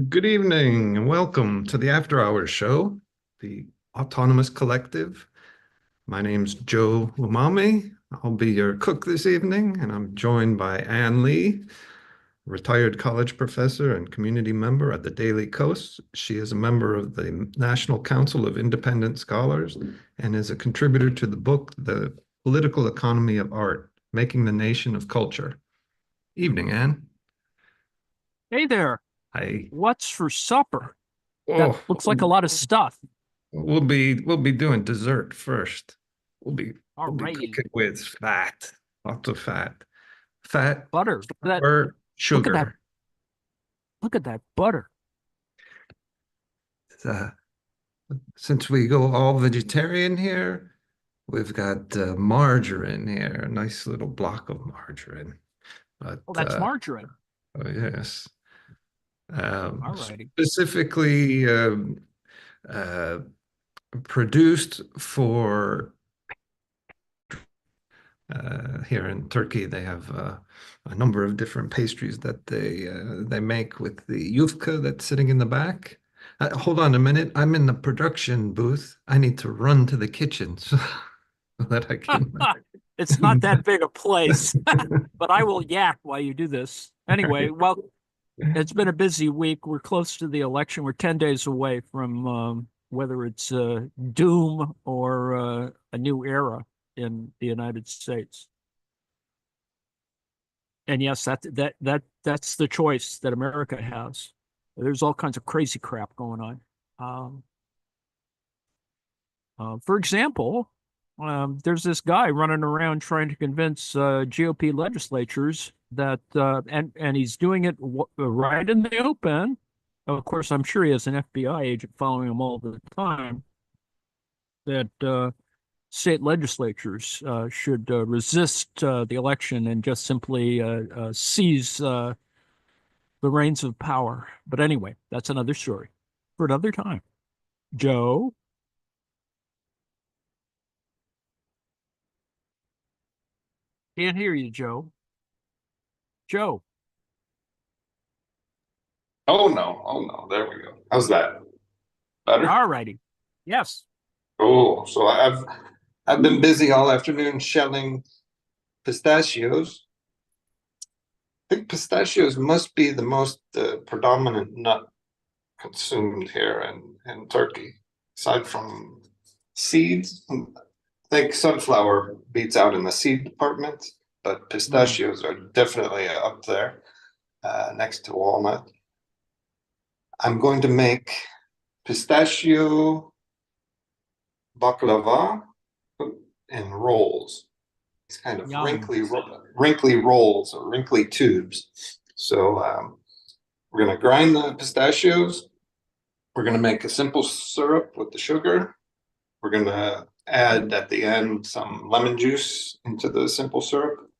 Good evening and welcome to the After Hours Show, the Autonomous Collective. My name's Joe Umami. I'll be your cook this evening, and I'm joined by Ann Lee, retired college professor and community member at the Daily Coast. She is a member of the National Council of Independent Scholars and is a contributor to the book, The Political Economy of Art, Making the Nation of Culture. Evening, Ann. Hey there. Hi. What's for supper? That looks like a lot of stuff. We'll be doing dessert first. We'll be Alrighty. cooking with fat, lots of fat, Butter. or sugar. Look at that butter. Since we go all vegetarian here, we've got margarine here, a nice little block of margarine. But Oh, that's margarine. oh yes. Alrighty. Specifically produced for here in Turkey. They have a number of different pastries that they make with the yufka that's sitting in the back. Hold on a minute. I'm in the production booth. I need to run to the kitchen so that I can. It's not that big a place, but I will yak while you do this. Anyway, well, it's been a busy week. We're close to the election. We're 10 days away from whether it's doom or a new era in the United States. And yes, that's the choice that America has. There's all kinds of crazy crap going on. For example, there's this guy running around trying to convince GOP legislatures that, and he's doing it right in the open. Of course, I'm sure he has an FBI agent following him all the time, that state legislatures should resist the election and just simply seize the reins of power. But anyway, that's another story for another time. Joe? Can't hear you, Joe. Joe. Oh no. There we go. How's that? Better? All righty. Yes. Oh, so I've been busy all afternoon shelling pistachios. I think pistachios must be the most predominant nut consumed here in Turkey, aside from seeds. I think sunflower beats out in the seed department, but pistachios are definitely up there next to walnut. I'm going to make pistachio baklava in rolls. These kind of wrinkly rolls or wrinkly tubes. So we're going to grind the pistachios. We're going to make a simple syrup with the sugar. We're going to add at the end some lemon juice into the simple syrup.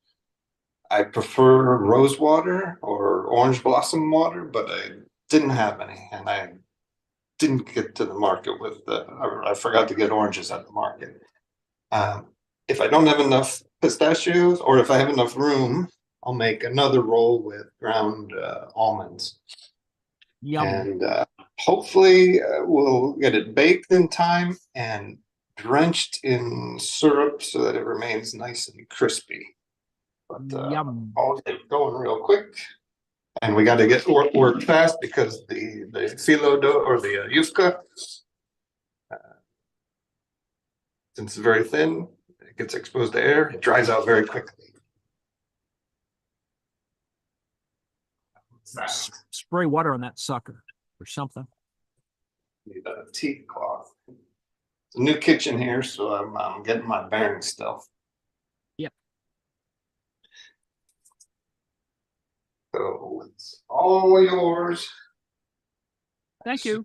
I prefer rose water or orange blossom water, but I didn't have any, and I didn't get to the market with I forgot to get oranges at the market. If I don't have enough pistachios, or if I have enough room, I'll make another roll with ground almonds. Yum. And hopefully we'll get it baked in time and drenched in syrup so that it remains nice and crispy. But Yum. I'll get going real quick. And we got to get work fast because the phyllo dough or the yufka, since it's very thin, it gets exposed to air, it dries out very quickly. Spray water on that sucker or something. Need a tea cloth. It's a new kitchen here, so I'm getting my bearings still. Yep. So it's all yours. Thank you.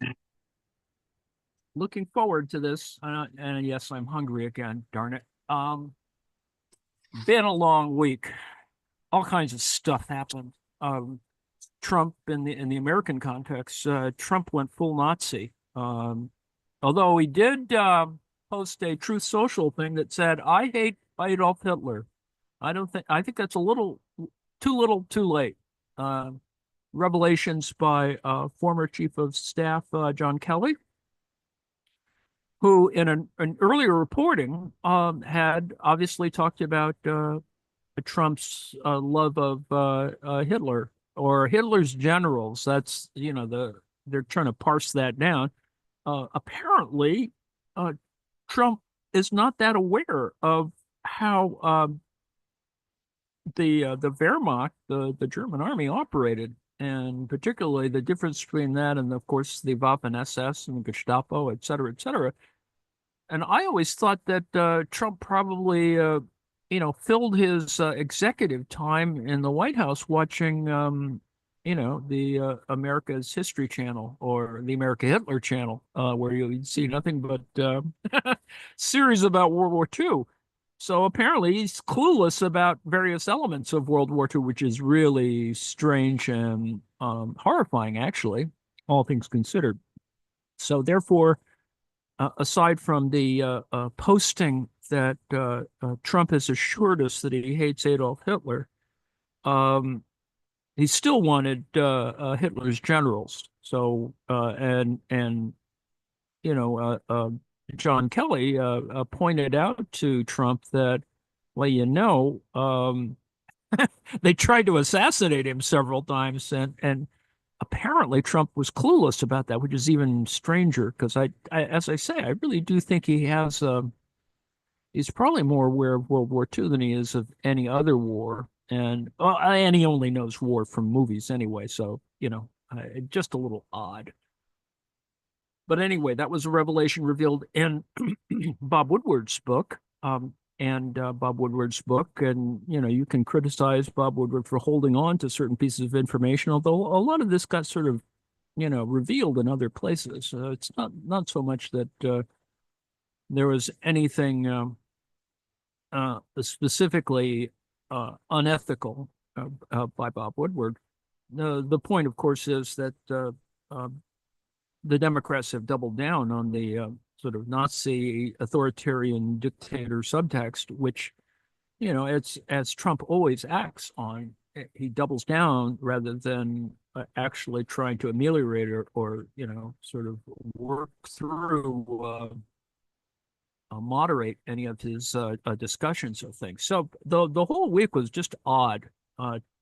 Looking forward to this. And yes, I'm hungry again. Darn it. Been a long week. All kinds of stuff happened. Trump in the American context, Trump went full Nazi. Although he did post a Truth Social thing that said, "I hate Adolf Hitler." I think that's a little too late. Revelations by former Chief of Staff John Kelly, who in an earlier reporting had obviously talked about Trump's love of Hitler or Hitler's generals. That's, they're trying to parse that down. Apparently, Trump is not that aware of how the Wehrmacht, the German army, operated, and particularly the difference between that and, of course, the Waffen SS and the Gestapo, et cetera, et cetera. And I always thought that Trump probably, filled his executive time in the White House watching, the America's History Channel or the America Hitler Channel, where you'd see nothing but series about World War II. So apparently he's clueless about various elements of World War II, which is really strange and horrifying, actually, all things considered. So therefore, aside from the posting that Trump has assured us that he hates Adolf Hitler, he still wanted Hitler's generals. So John Kelly pointed out to Trump that, well, they tried to assassinate him several times, and apparently Trump was clueless about that, which is even stranger because as I say, I really do think he has he's probably more aware of World War II than he is of any other war, and he only knows war from movies anyway, so just a little odd. But anyway, that was a revelation revealed in Bob Woodward's book. Bob Woodward's book, and you can criticize Bob Woodward for holding on to certain pieces of information, although a lot of this got sort of revealed in other places. It's not so much that there was anything specifically unethical by Bob Woodward. The point, of course, is that the Democrats have doubled down on the sort of Nazi authoritarian dictator subtext, which, it's as Trump always acts on. He doubles down rather than actually trying to ameliorate or sort of work through, moderate any of his discussions of things. So the whole week was just odd.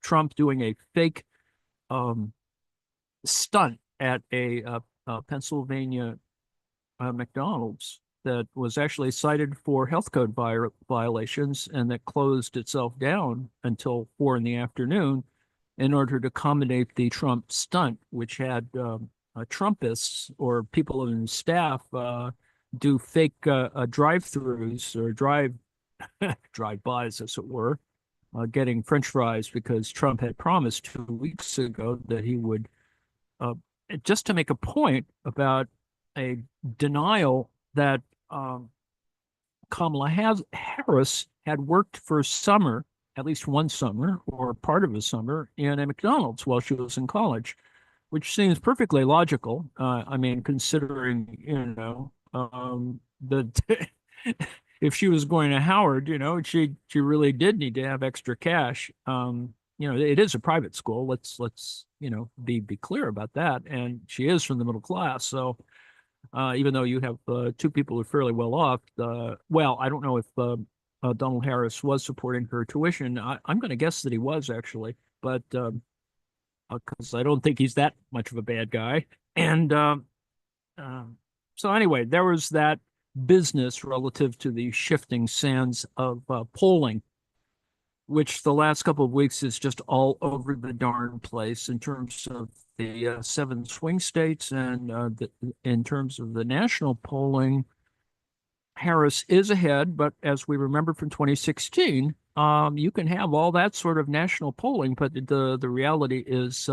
Trump doing a fake stunt at a Pennsylvania McDonald's that was actually cited for health code violations and that closed itself down until 4 p.m. in order to accommodate the Trump stunt, which had Trumpists or people in staff do fake drive-throughs or drive-bys, as it were, getting French fries because Trump had promised 2 weeks ago that he would just to make a point about a denial that Kamala Harris had worked for a summer, at least one summer or part of a summer, in a McDonald's while she was in college, which seems perfectly logical. I mean, considering, that if she was going to Howard, she really did need to have extra cash. It is a private school. Let's be clear about that. And she is from the middle class. So even though you have two people who are fairly well off. Well, I don't know if Donald Harris was supporting her tuition. I'm going to guess that he was actually, but because I don't think he's that much of a bad guy. And so anyway, there was that business relative to the shifting sands of polling, which the last couple of weeks is just all over the darn place in terms of the 7 swing states and in terms of the national polling. Harris is ahead, but as we remember from 2016, you can have all that sort of national polling, but the reality is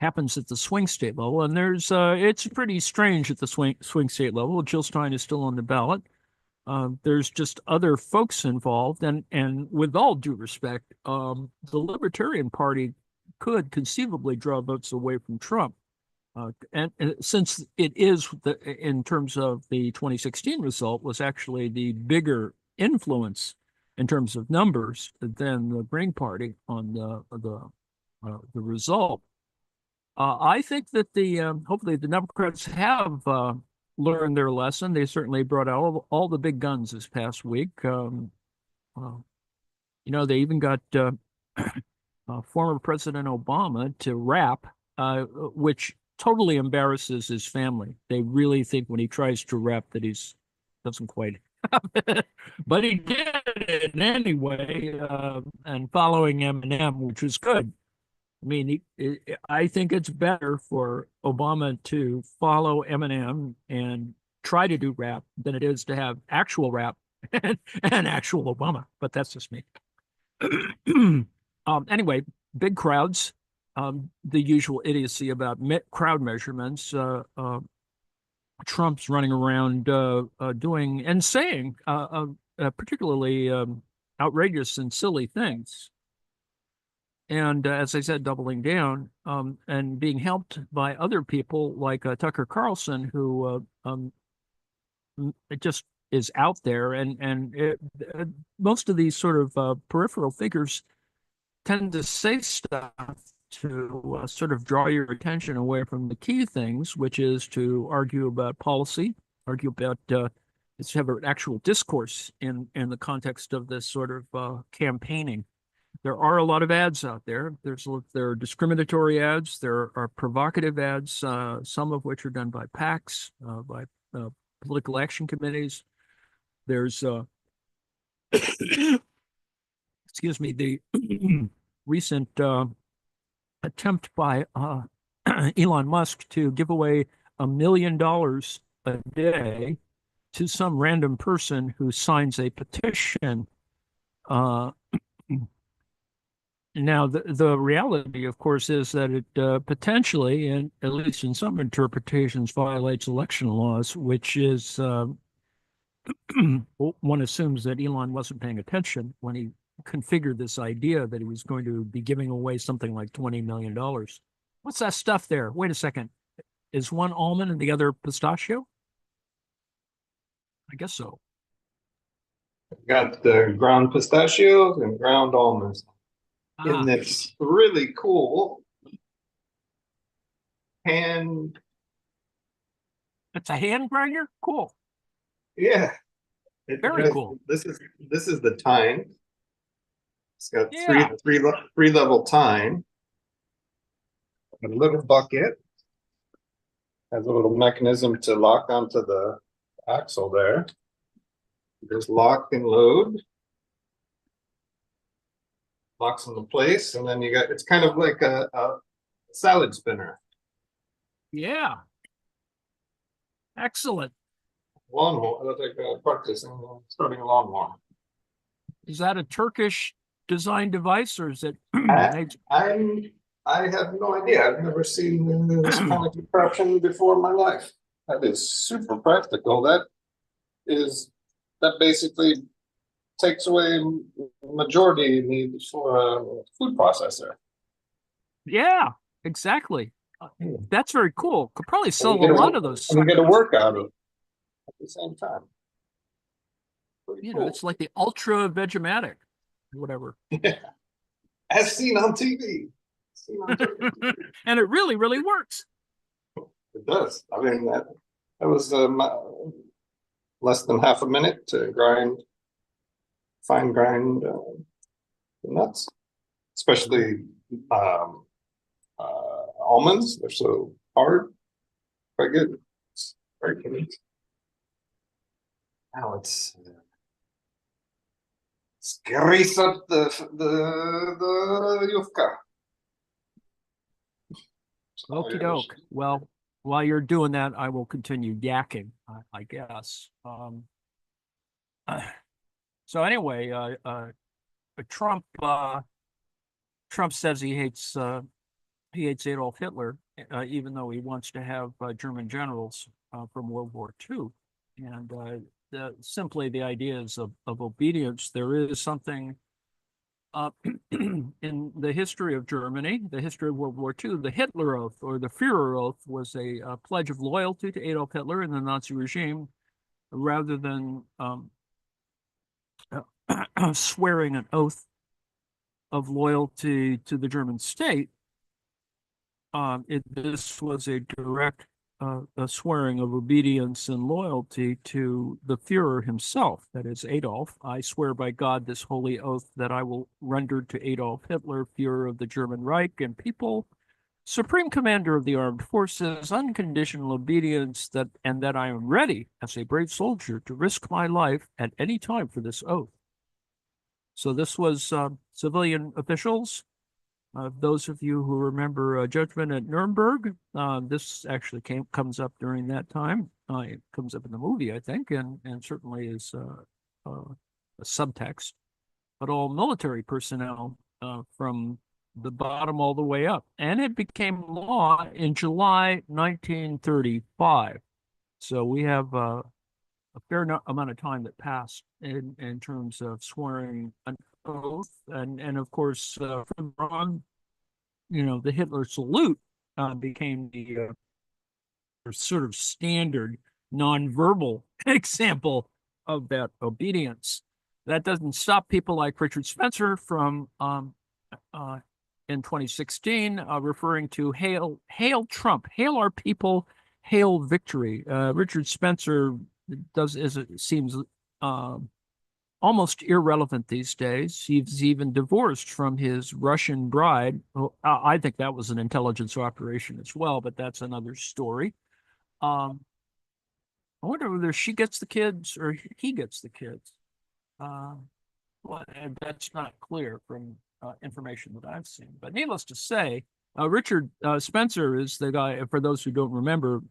happens at the swing state level, and there's it's pretty strange at the swing state level. Jill Stein is still on the ballot. There's just other folks involved, and with all due respect, the Libertarian Party could conceivably draw votes away from Trump. And since it is, in terms of the 2016 result, was actually the bigger influence in terms of numbers than the Green Party on the result. I think that hopefully the Democrats have learned their lesson. They certainly brought out all the big guns this past week. They even got former President Obama to rap, which totally embarrasses his family. They really think when he tries to rap that he's doesn't quite have it, but he did it anyway, and following Eminem, which was good. I mean, I think it's better for Obama to follow Eminem and try to do rap than it is to have actual rap and actual Obama. But that's just me. Anyway, big crowds, the usual idiocy about crowd measurements. Trump's running around doing and saying particularly outrageous and silly things. And as I said, doubling down and being helped by other people like Tucker Carlson, who it just is out there. And most of these sort of peripheral figures tend to say stuff to sort of draw your attention away from the key things, which is to argue about policy, argue about let's have an actual discourse in the context of this sort of campaigning. There are a lot of ads out there. There are discriminatory ads. There are provocative ads, some of which are done by PACs, by political action committees. There's, excuse me, the recent attempt by Elon Musk to give away $1 million a day to some random person who signs a petition. Now, the reality, of course, is that it potentially, and at least in some interpretations, violates election laws, which is one assumes that Elon wasn't paying attention when he configured this idea that he was going to be giving away something like $20 million. What's that stuff there? Wait a second. Is one almond and the other pistachio? I guess so. Got the ground pistachios and ground almonds in this really cool hand. It's a hand grinder? Cool. Yeah. Very cool. This is the tine. It's got three level tine. A little bucket. Has a little mechanism to lock onto the axle there. Just lock and load. Locks into place, and then you got, it's kind of like a salad spinner. Yeah. Excellent. Lawnmower. That's like practicing starting a lawnmower. Is that a Turkish design device, or is it? I have no idea. I've never seen this kind of contraption before in my life. That is super practical. That basically takes away majority need for a food processor. Yeah, exactly. That's very cool. Could probably sell a lot of those. And you get a workout of at the same time. Pretty cool. It's like the Ultra Vegematic, whatever. Yeah. As seen on TV. And it really, really works. It does. I mean, That was less than half a minute to fine grind the nuts, especially almonds. They're so hard. Quite good. It's very good. Now let's grease up the yufka. Okie doke. Well, while you're doing that, I will continue yakking, I guess. So anyway, Trump says he hates Adolf Hitler, even though he wants to have German generals from World War II. And simply the ideas of obedience. There is something in the history of Germany, the history of World War II, the Hitler Oath or the Führer Oath was a pledge of loyalty to Adolf Hitler and the Nazi regime, rather than swearing an oath of loyalty to the German state. This was a direct a swearing of obedience and loyalty to the Führer himself, that is Adolf. I swear by God this holy oath that I will render to Adolf Hitler, Führer of the German Reich and people, Supreme Commander of the Armed Forces, unconditional obedience, and that I am ready as a brave soldier to risk my life at any time for this oath. So this was civilian officials. Those of you who remember Judgment at Nuremberg, this actually comes up during that time. It comes up in the movie, I think, and certainly is a subtext. But all military personnel from the bottom all the way up. And it became law in July 1935. So we have a fair amount of time that passed in terms of swearing an oath. And of course, from on, the Hitler salute became the sort of standard nonverbal example of that obedience. That doesn't stop people like Richard Spencer from in 2016 referring to hail Trump, hail our people, hail victory. Richard Spencer seems almost irrelevant these days. He's even divorced from his Russian bride. I think that was an intelligence operation as well, but that's another story. I wonder whether she gets the kids or he gets the kids. Well, that's not clear from information that I've seen. But needless to say, Richard Spencer is the guy, for those who don't remember,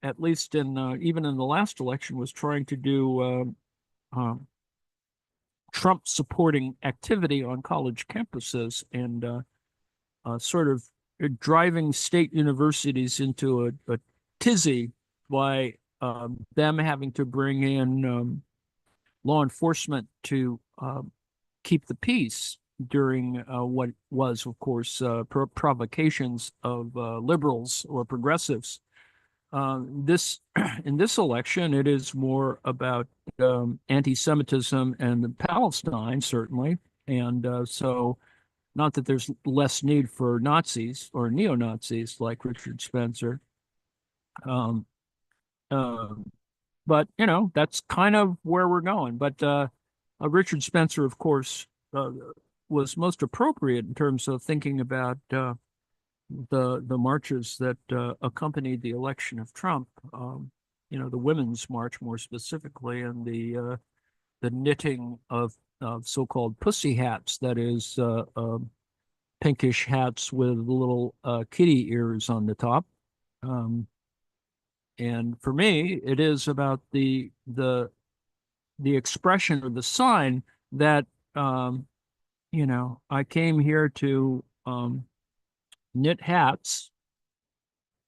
at least even in the last election, was trying to do Trump supporting activity on college campuses and sort of driving state universities into a tizzy by them having to bring in law enforcement to keep the peace during what was, of course, provocations of liberals or progressives. In this election, it is more about anti-Semitism and Palestine, certainly, and so not that there's less need for Nazis or neo-Nazis like Richard Spencer, but that's kind of where we're going. But Richard Spencer, of course, was most appropriate in terms of thinking about the marches that accompanied the election of Trump. The Women's March more specifically, and the knitting of so-called pussy hats, that is pinkish hats with little kitty ears on the top. And for me, it is about the expression or the sign that I came here to knit hats,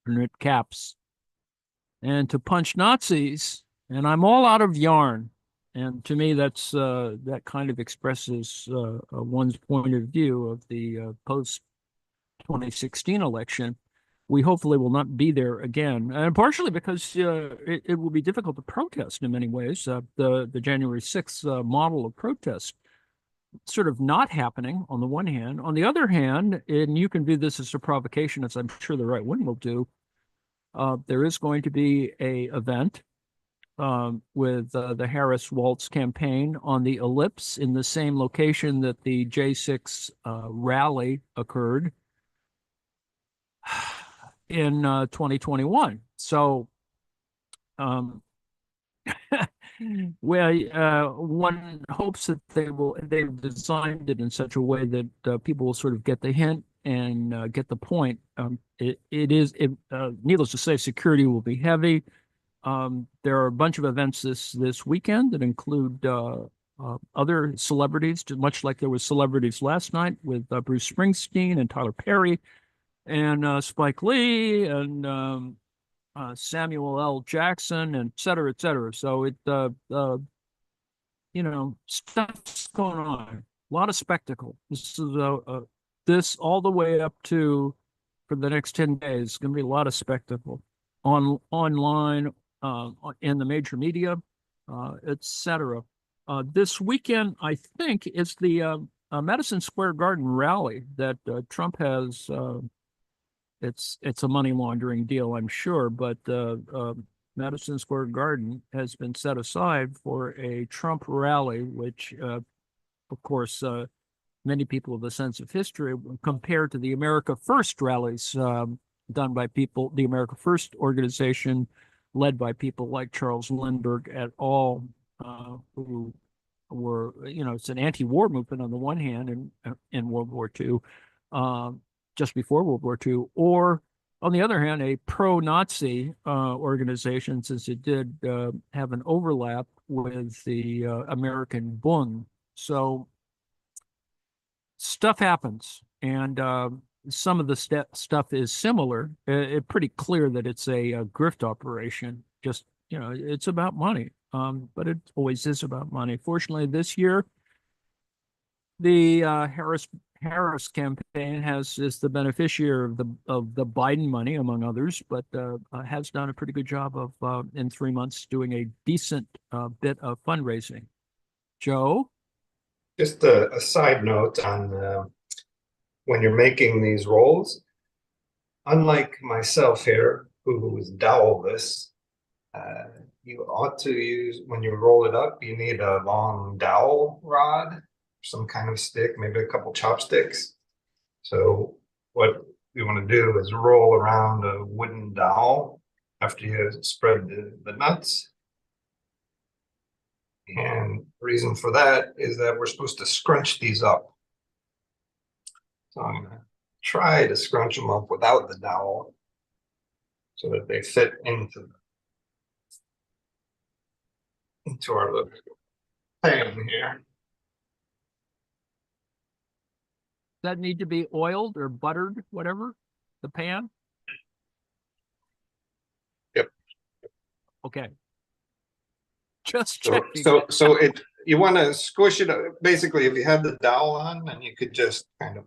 or knit caps, and to punch Nazis, and I'm all out of yarn. And to me, that's that kind of expresses one's point of view of the post 2016 election. We hopefully will not be there again, and partially because it will be difficult to protest in many ways. The January 6th model of protest sort of not happening on the one hand. On the other hand, and you can view this as a provocation, as I'm sure the right wing will do, There is going to be a event with the Harris Waltz campaign on the Ellipse in the same location that the J6 rally occurred in 2021. So, well, one hopes that they've designed it in such a way that people will sort of get the hint and get the point. Needless to say, security will be heavy. There are a bunch of events this weekend that include other celebrities, much like there was celebrities last night with Bruce Springsteen and Tyler Perry and Spike Lee and Samuel L. Jackson, and et cetera, et cetera. So stuff's going on. A lot of spectacle. This is this all the way up to for the next 10 days. Going to be a lot of spectacle online, in the major media, etc. This weekend, I think, is the Madison Square Garden rally that Trump has. It's a money laundering deal, I'm sure, but Madison Square Garden has been set aside for a Trump rally, which, of course, many people with a sense of history compared to the America First rallies done by people, the America First organization led by people like Charles Lindbergh et al., who were, it's an anti-war movement on the one hand in World War II, just before World War II, or on the other hand, a pro-Nazi organization, since it did have an overlap with the American Bund. So stuff happens, and some of the stuff is similar. It's pretty clear that it's a grift operation. Just, it's about money, but it always is about money. Fortunately, this year, the Harris campaign is the beneficiary of the Biden money, among others, but has done a pretty good job of in 3 months doing a decent bit of fundraising. Joe? Just a side note on when you're making these rolls, unlike myself here, who is dowelless, you ought to use, when you roll it up, you need a long dowel rod, some kind of stick, maybe a couple chopsticks. So what you want to do is roll around a wooden dowel after you spread the nuts. And the reason for that is that we're supposed to scrunch these up. So I'm going to try to scrunch them up without the dowel so that they fit into our little pan here. That need to be oiled or buttered, whatever, the pan? Yep. Okay. Just checking. So you want to squish it. Basically, if you have the dowel on, then you could just kind of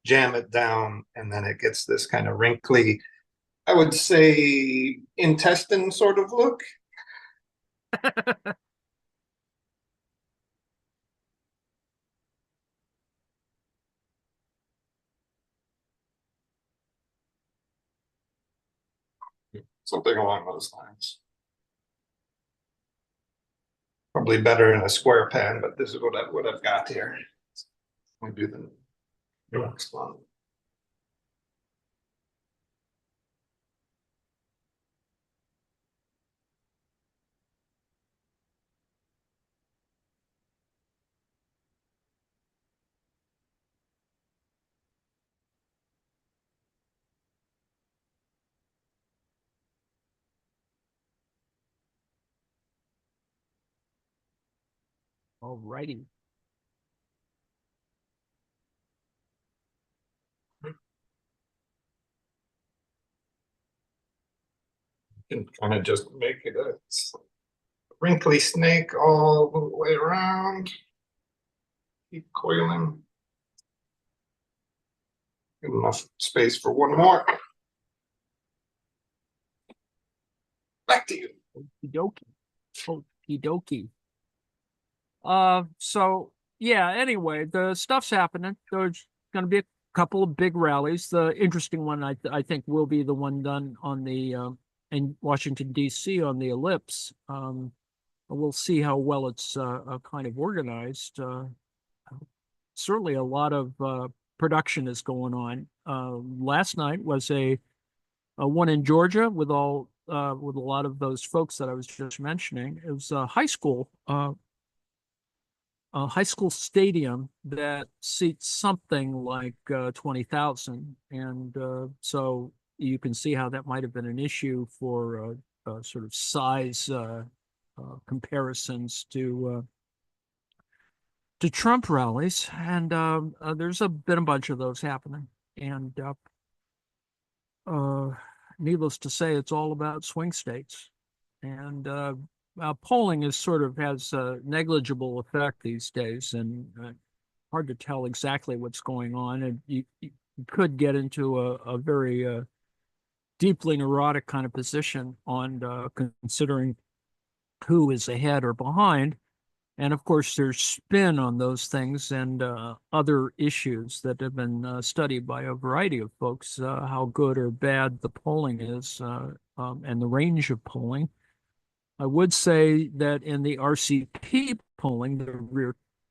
jam it down, and then it gets this kind of wrinkly, I would say, intestine sort of look. Something along those lines. Probably better in a square pan, but this is what I've got here. Let me do the next one. All righty. You can kind of just make it a wrinkly snake all the way around. Keep coiling. Enough space for one more. Back to you. Okie dokie. Okie dokie. So yeah, anyway, the stuff's happening. There's going to be couple of big rallies. The interesting one, I think, will be the one done on the in Washington D.C. on the Ellipse. We'll see how well it's kind of organized. Certainly, a lot of production is going on. Last night was a one in Georgia with a lot of those folks that I was just mentioning. It was a high school stadium that seats something like 20,000. And so you can see how that might have been an issue for sort of size comparisons to Trump rallies. And there's been a bunch of those happening. And needless to say, it's all about swing states. And polling is sort of has a negligible effect these days, and hard to tell exactly what's going on. And you could get into a very deeply neurotic kind of position on considering who is ahead or behind. And of course, there's spin on those things and other issues that have been studied by a variety of folks, how good or bad the polling is and the range of polling. I would say that in the RCP polling,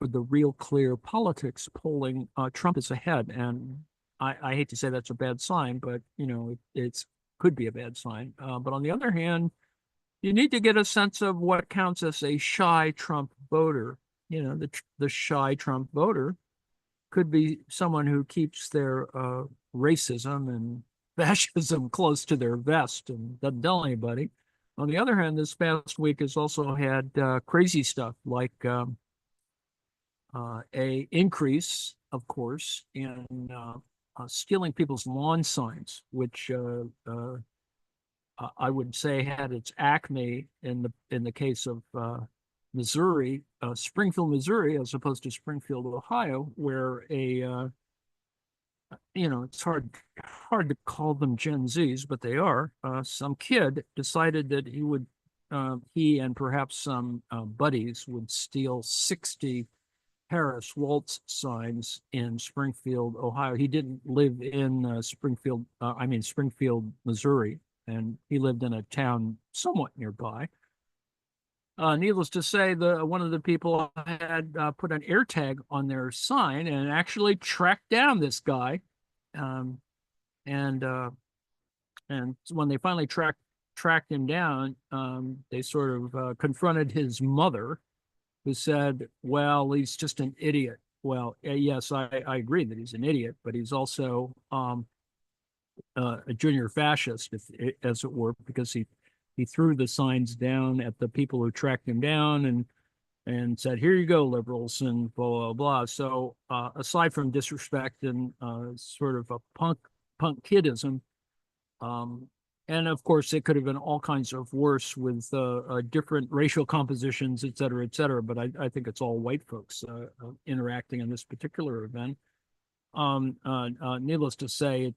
the Real Clear Politics polling, Trump is ahead. And I hate to say that's a bad sign, but, you know, it's could be a bad sign. But on the other hand, you need to get a sense of what counts as a shy Trump voter. You know, the shy Trump voter could be someone who keeps their racism and fascism close to their vest and doesn't tell anybody. On the other hand, this past week has also had crazy stuff like a increase, of course, in stealing people's lawn signs, which I would say had its acme in the case of Missouri, Springfield, Missouri, as opposed to Springfield, Ohio, where it's hard to call them Gen Zs, but they are. Some kid decided that he and perhaps some buddies would steal 60 Harris Waltz signs in Springfield, Ohio. He didn't live in Springfield, Missouri, and he lived in a town somewhat nearby. Needless to say, one of the people had put an air tag on their sign and actually tracked down this guy. And when they finally tracked him down, they sort of confronted his mother, who said, "Well, he's just an idiot." Well, yes, I agree that he's an idiot, but he's also a junior fascist, as it were, because he threw the signs down at the people who tracked him down and said, "Here you go, liberals," and blah blah blah. So aside from disrespect and sort of a punk kidism, and of course it could have been all kinds of worse with different racial compositions, et cetera, et cetera. But I think it's all white folks interacting in this particular event. Needless to say,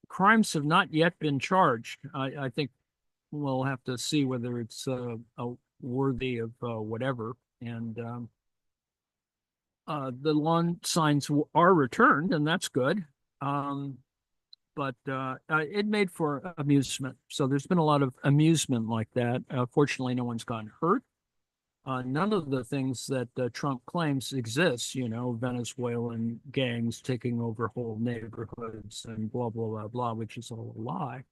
crimes have not yet been charged. I think we'll have to see whether it's worthy of whatever. And the lawn signs are returned, and that's good. But it made for amusement. So there's been a lot of amusement like that. Fortunately, no one's gotten hurt. None of the things that Trump claims exist, Venezuelan gangs taking over whole neighborhoods and blah, blah, blah, blah, which is all a lie.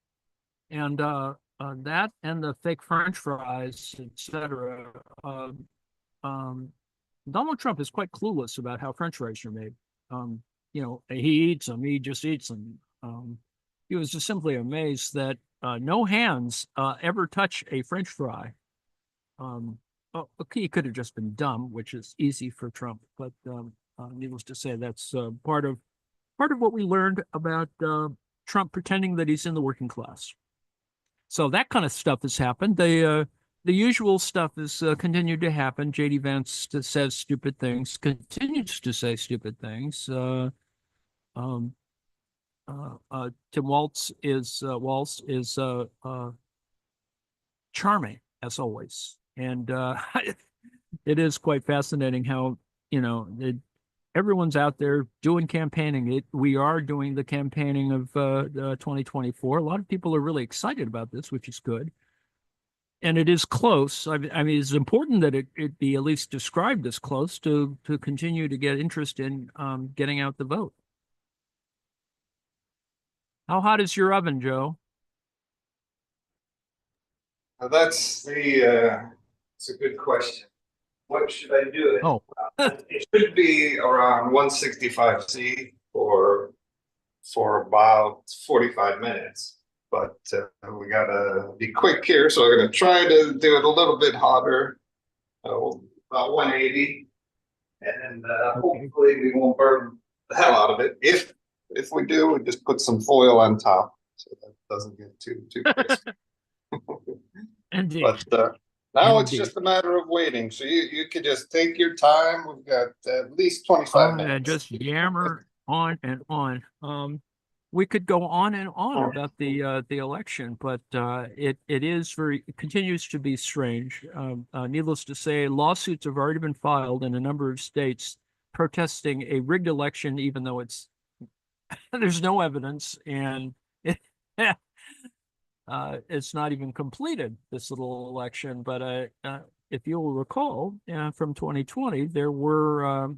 And that and the fake French fries, etc. Donald Trump is quite clueless about how French fries are made. He eats them, he just eats them. He was just simply amazed that no hands ever touch a French fry. Okay, he could have just been dumb, which is easy for Trump, but needless to say, that's part of what we learned about Trump pretending that he's in the working class. So that kind of stuff has happened. The usual stuff has continued to happen. J.D. Vance says stupid things, continues to say stupid things. Tim Walz is charming as always, and it is quite fascinating how everyone's out there doing campaigning. We are doing the campaigning of 2024. A lot of people are really excited about this, which is good. And it is close. I mean, it's important that it be at least described as close to continue to get interest in getting out the vote. How hot is your oven, Joe? That's it's a good question. What should I do? Oh, It should be around 165C for about 45 minutes. But we gotta be quick here, so we're gonna try to do it a little bit hotter, about 180, and okay. hopefully we won't burn the hell out of it. If we do, we just put some foil on top so that it doesn't get too crispy. Indeed. But now it's Indeed. just a matter of waiting. So you could just take your time. We've got at least 25 minutes. And just yammer on and on. We could go on and on about the election, but it continues to be strange. Needless to say, lawsuits have already been filed in a number of states protesting a rigged election, even though there's no evidence, and it's not even completed, this little election. But if you'll recall, from 2020, there were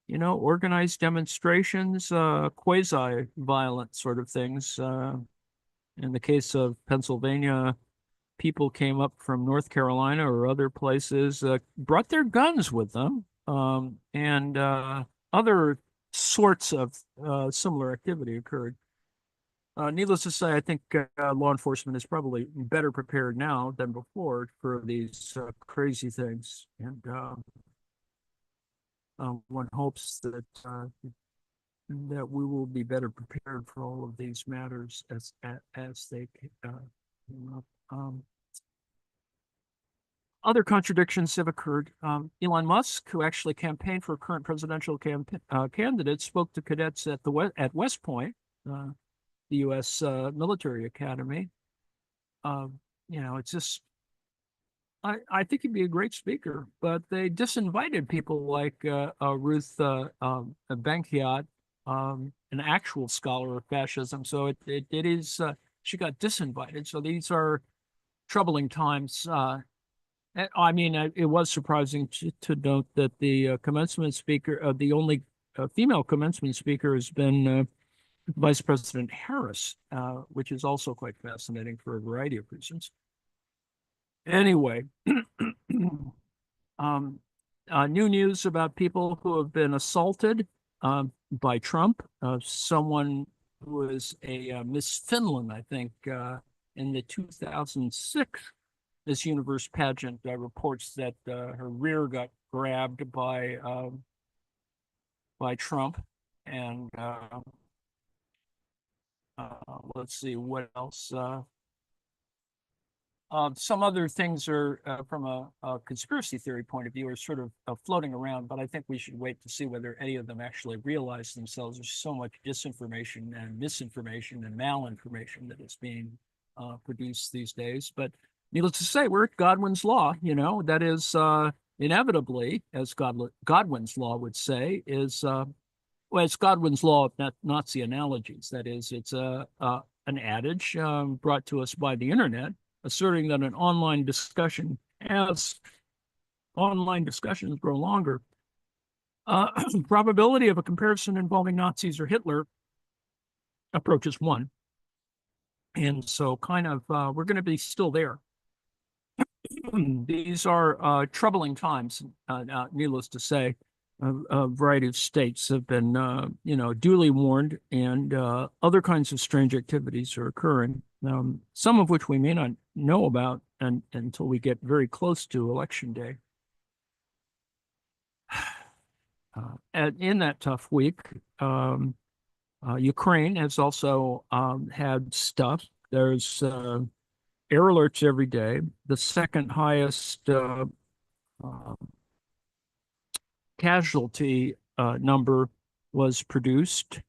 organized demonstrations, quasi-violent sort of things. In the case of Pennsylvania, people came up from North Carolina or other places, brought their guns with them, and other sorts of similar activity occurred. Needless to say, I think law enforcement is probably better prepared now than before for these crazy things. And one hopes that we will be better prepared for all of these matters as they come up. Other contradictions have occurred. Elon Musk, who actually campaigned for a current presidential candidate, spoke to cadets at West Point, the U.S. military academy. It's just, I think he'd be a great speaker, but they disinvited people like Ruth Benkiat, an actual scholar of fascism. So it is, she got disinvited. So these are troubling times. I mean, it was surprising to note that the commencement speaker, the only female commencement speaker, has been Vice President Harris, which is also quite fascinating for a variety of reasons. Anyway, new news about people who have been assaulted by Trump. Someone who is a Miss Finland, I think, in the 2006 Miss Universe pageant, reports that her rear got grabbed by Trump, and let's see what else. Some other things are, from a conspiracy theory point of view, are sort of floating around, but I think we should wait to see whether any of them actually realize themselves. There's so much disinformation and misinformation and malinformation that is being produced these days. But needless to say, we're at Godwin's law. That is inevitably, as Godwin's law would say, is well, it's Godwin's law of Nazi analogies. That is, it's an adage brought to us by the internet, asserting that an online discussion, as online discussions grow longer, probability of a comparison involving Nazis or Hitler approaches 1. And so kind of, we're going to be still there. These are troubling times, needless to say. A variety of states have been, duly warned, and other kinds of strange activities are occurring, some of which we may not know about until we get very close to Election Day. And in that tough week, Ukraine has also had stuff. There's air alerts every day. The second highest casualty number was produced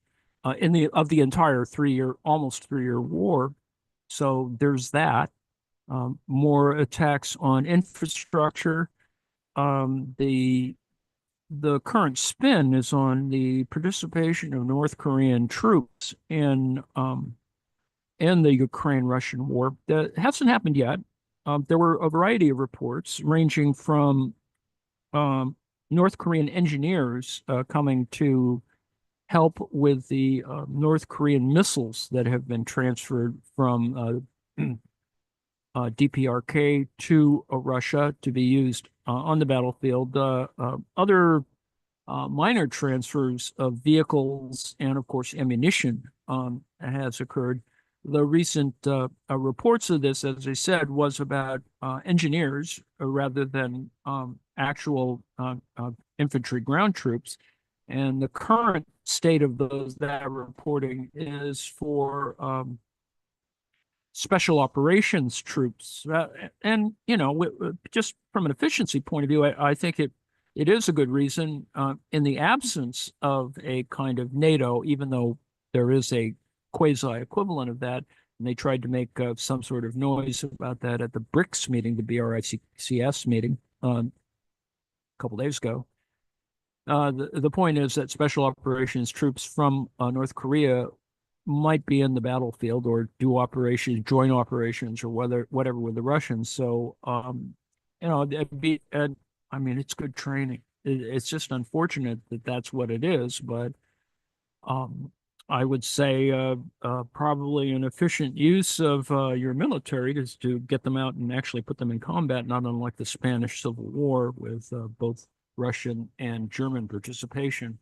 of the entire almost 3-year war. So there's that. More attacks on infrastructure. The the current spin is on the participation of North Korean troops in the Ukraine-Russian war. That hasn't happened yet. There were a variety of reports ranging from North Korean engineers coming to help with the North Korean missiles that have been transferred from DPRK to Russia to be used on the battlefield. Other minor transfers of vehicles and, of course, ammunition has occurred. The recent reports of this, as I said, was about engineers rather than actual infantry ground troops. And the current state of that reporting is for special operations troops. And, just from an efficiency point of view, I think it is a good reason in the absence of a kind of NATO, even though there is a quasi-equivalent of that. And they tried to make some sort of noise about that at the BRICS meeting, the BRICS meeting a couple days ago. The point is that special operations troops from North Korea might be in the battlefield or do operations, joint operations, or whatever with the Russians. So, it's good training. It's just unfortunate that that's what it is, but I would say probably an efficient use of your military is to get them out and actually put them in combat, not unlike the Spanish Civil War with both Russian and German participation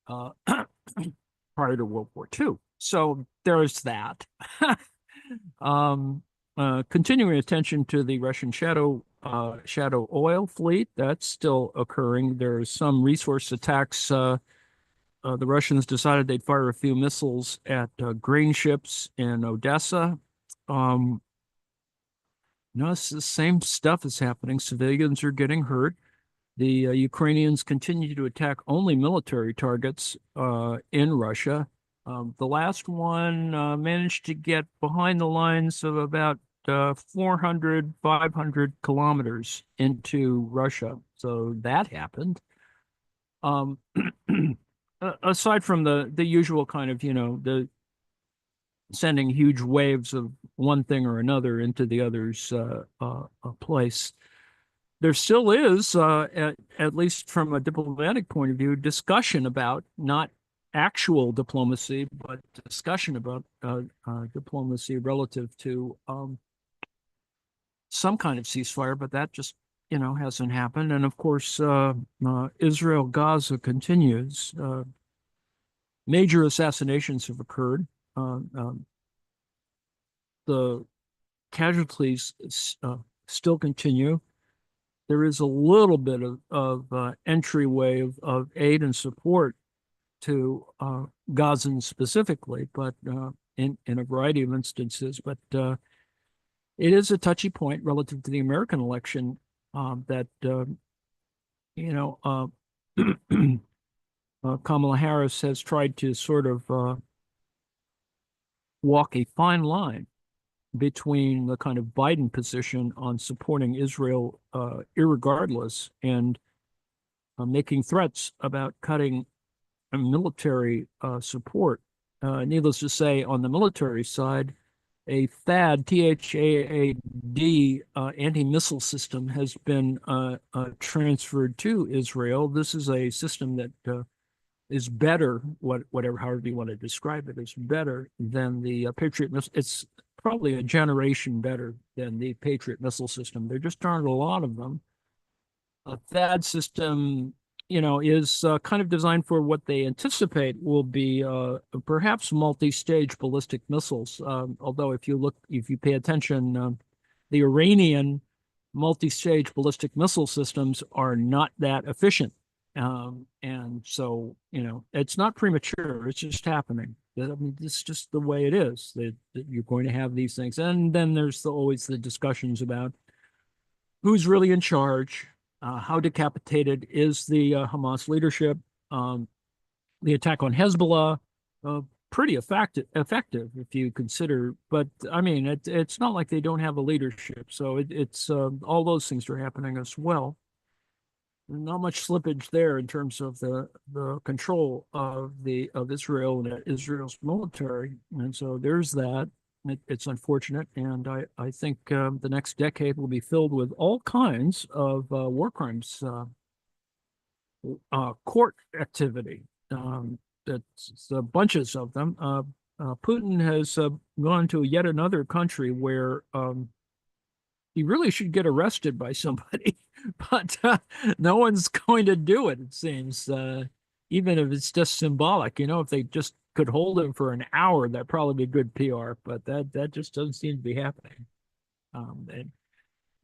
prior to World War II. So there's that. Continuing attention to the Russian shadow oil fleet, that's still occurring. There's some resource attacks. The Russians decided they'd fire a few missiles at grain ships in Odessa. It's the same stuff is happening. Civilians are getting hurt. The Ukrainians continue to attack only military targets in Russia. The last one managed to get behind the lines of about 400, 500 kilometers into Russia. So that happened. Aside from the usual kind of, the sending huge waves of one thing or another into the other's place, there still is, at least from a diplomatic point of view, discussion about not actual diplomacy, but discussion about diplomacy relative to some kind of ceasefire, but that just hasn't happened. And of course, Israel-Gaza continues. Major assassinations have occurred. The casualties still continue. There is a little bit of entryway of aid and support to Gazans specifically, but in a variety of instances. But it is a touchy point relative to the American election that Kamala Harris has tried to sort of walk a fine line between the kind of Biden position on supporting Israel irregardless and making threats about cutting military support. Needless to say, on the military side, a THAAD, T-H-A-A-D anti-missile system has been transferred to Israel. This is a system that is better, however you want to describe it, is better than the Patriot missile. It's probably a generation better than the Patriot missile system. There just aren't a lot of them. A THAAD system, is kind of designed for what they anticipate will be perhaps multi-stage ballistic missiles. Although if you pay attention, the Iranian multi-stage ballistic missile systems are not that efficient. And so, it's not premature. It's just happening. It's just the way it is that you're going to have these things. And then there's always the discussions about who's really in charge, how decapitated is the Hamas leadership. The attack on Hezbollah, pretty effective if you consider. But I mean, it's not like they don't have a leadership. So it's all those things are happening as well. not much slippage there in terms of the control of Israel and Israel's military, and so there's that. It's unfortunate, and I think the next decade will be filled with all kinds of war crimes court activity. That's bunches of them. Putin has gone to yet another country where he really should get arrested by somebody, but no one's going to do it, it seems. Even if it's just symbolic, if they just could hold him for an hour, that'd probably be good PR, but that just doesn't seem to be happening. And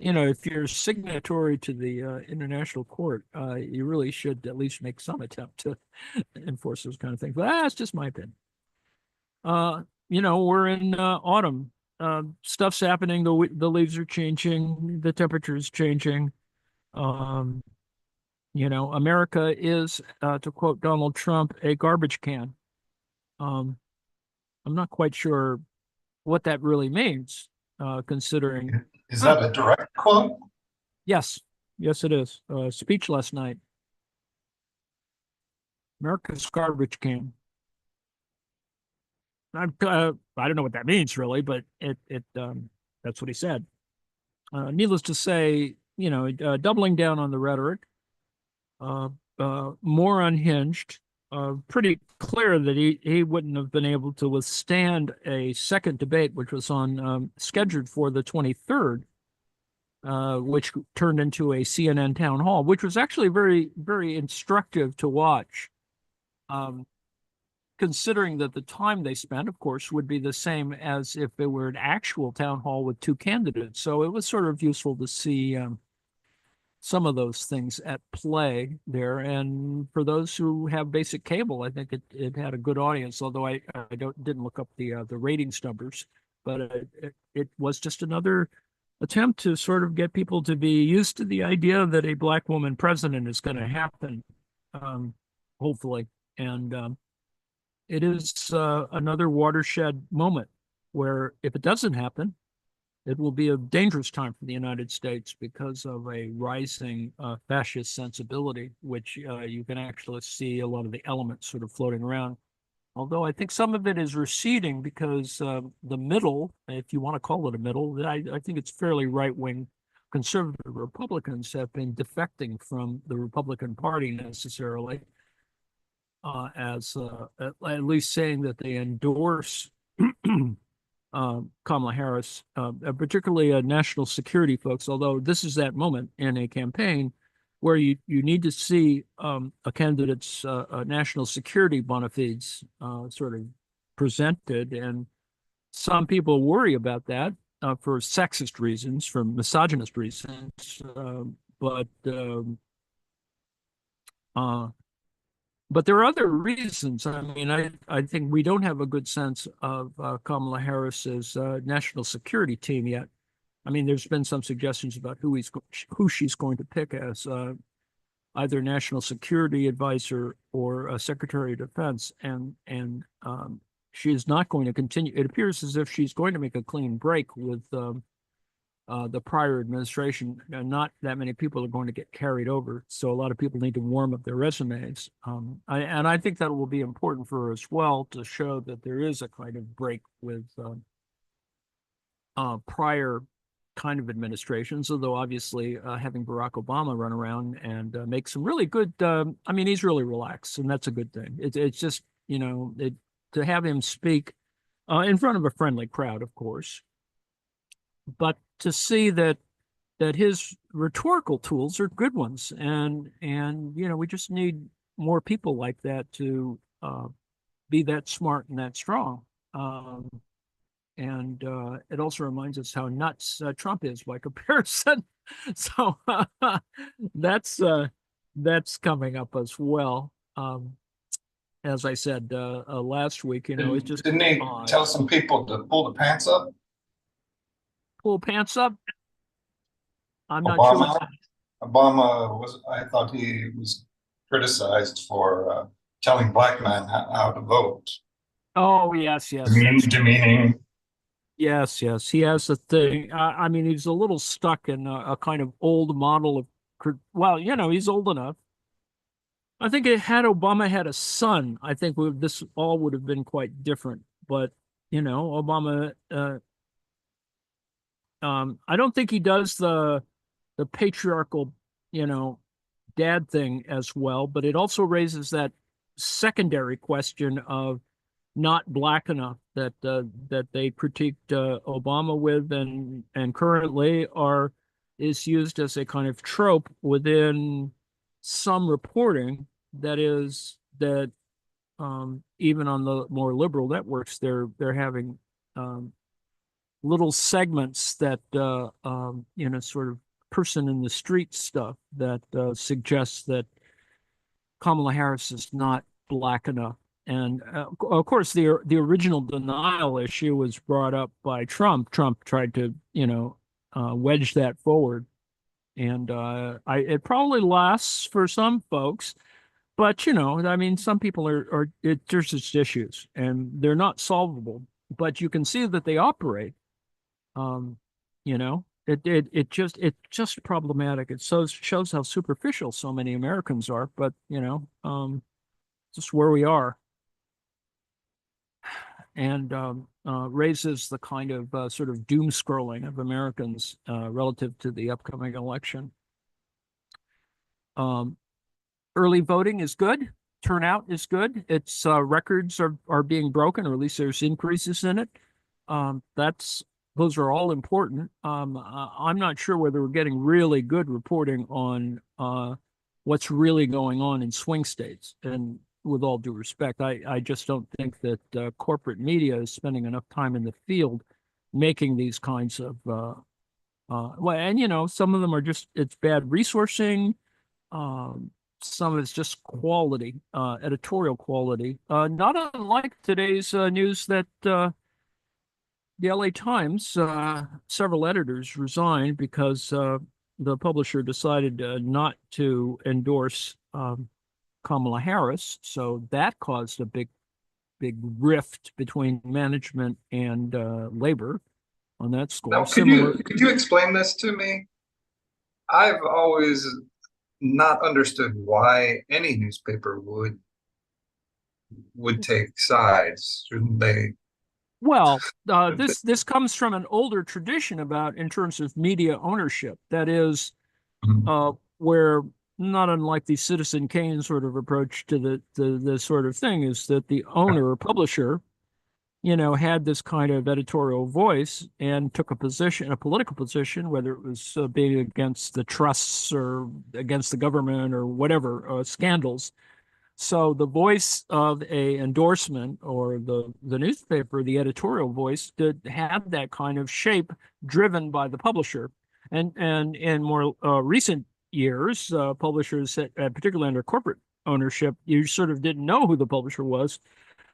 if you're signatory to the international court, you really should at least make some attempt to enforce those kind of things. But that's just my opinion. We're in autumn. Stuff's happening. The leaves are changing. The temperature is changing. America is, to quote Donald Trump, a garbage can. I'm not quite sure what that really means, considering. Is that a direct quote? Yes, it is. Speech last night. America's garbage can. I don't know what that means really, but that's what he said. Needless to say, doubling down on the rhetoric, more unhinged. Pretty clear that he wouldn't have been able to withstand a second debate, which was scheduled for the 23rd, which turned into a CNN town hall, which was actually very, very instructive to watch. Considering that the time they spent, of course, would be the same as if it were an actual town hall with two candidates. So it was sort of useful to see some of those things at play there. And for those who have basic cable, I think it had a good audience, although I didn't look up the ratings numbers, but it was just another attempt to sort of get people to be used to the idea that a black woman president is going to happen, hopefully. And it is another watershed moment where if it doesn't happen, it will be a dangerous time for the United States because of a rising fascist sensibility, which you can actually see a lot of the elements sort of floating around. Although I think some of it is receding because the middle, if you want to call it a middle, I think it's fairly right-wing conservative Republicans have been defecting from the Republican Party necessarily, as at least saying that they endorse Kamala Harris, particularly national security folks, although this is that moment in a campaign where you need to see a candidate's national security bona fides sort of presented. And some people worry about that for sexist reasons, for misogynist reasons. But there are other reasons. I mean, I think we don't have a good sense of Kamala Harris's national security team yet. I mean, there's been some suggestions about who she's going to pick as either national security advisor or secretary of defense, and she is not going to continue. It appears as if she's going to make a clean break with the prior administration. Not that many people are going to get carried over, so a lot of people need to warm up their resumes. And I think that will be important for her as well to show that there is a kind of break with prior kind of administrations, although obviously having Barack Obama run around and make some really good, I mean, he's really relaxed, and that's a good thing. It's just, to have him speak in front of a friendly crowd, of course, but to see that his rhetorical tools are good ones, and we just need more people like that to be that smart and that strong. And it also reminds us how nuts Trump is by comparison. So that's coming up as well. As I said last week, it's just didn't he tell some people to pull the pants up? Pull pants up. I'm not Obama, sure. Obama I thought he was criticized for telling black men how to vote. Oh, yes. Demeaning. Yes. He has a thing. I mean, he's a little stuck in a kind of old model well, he's old enough. I think had Obama had a son, I think this all would have been quite different. But Obama, I don't think he does the patriarchal, dad thing as well. But it also raises that secondary question of not black enough that they critiqued Obama with, and currently is used as a kind of trope within some reporting. That even on the more liberal networks, they're having little segments that sort of person in the street stuff that suggests that Kamala Harris is not black enough. And of course, the original denial issue was brought up by Trump. Trump tried to, wedge that forward, and it probably lasts for some folks. But I mean, some people there's just issues, and they're not solvable. But you can see that they operate. Um, it's just problematic. It shows how superficial so many Americans are. But just where we are, and raises the kind of sort of doom scrolling of Americans relative to the upcoming election. Early voting is good. Turnout is good. Its records are being broken, or at least there's increases in it. Those are all important. I'm not sure whether we're getting really good reporting on what's really going on in swing states. And with all due respect, I just don't think that corporate media is spending enough time in the field making these kinds of well, and some of them are it's bad resourcing. Some of it's just quality, editorial quality. Not unlike today's news that the LA Times, several editors resigned because the publisher decided not to endorse Kamala Harris. So that caused a big rift between management and labor on that score. Now, could you explain this to me? I've always not understood why any newspaper would take sides. Shouldn't they? Well, this comes from an older tradition in terms of media ownership. That is, where, not unlike the Citizen Kane sort of approach to the sort of thing, is that the owner or publisher, had this kind of editorial voice and took a political position, whether it was being against the trusts or against the government or whatever, scandals. So the voice of a endorsement, or the newspaper, the editorial voice, had that kind of shape driven by the publisher. And in more recent years, publishers, particularly under corporate ownership, you sort of didn't know who the publisher was.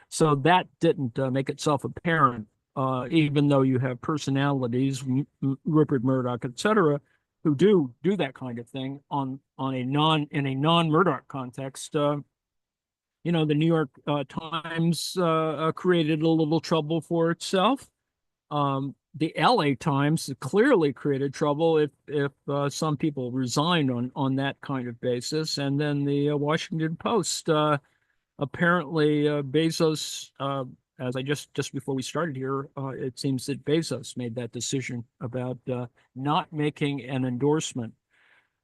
So that didn't make itself apparent, even though you have personalities, Rupert Murdoch, et cetera, who do that kind of thing in a non-Murdoch context. The New York Times created a little trouble for itself. The LA Times clearly created trouble if some people resigned on that kind of basis, and then the Washington Post. Apparently, Bezos, as I just before we started here, it seems that Bezos made that decision about not making an endorsement.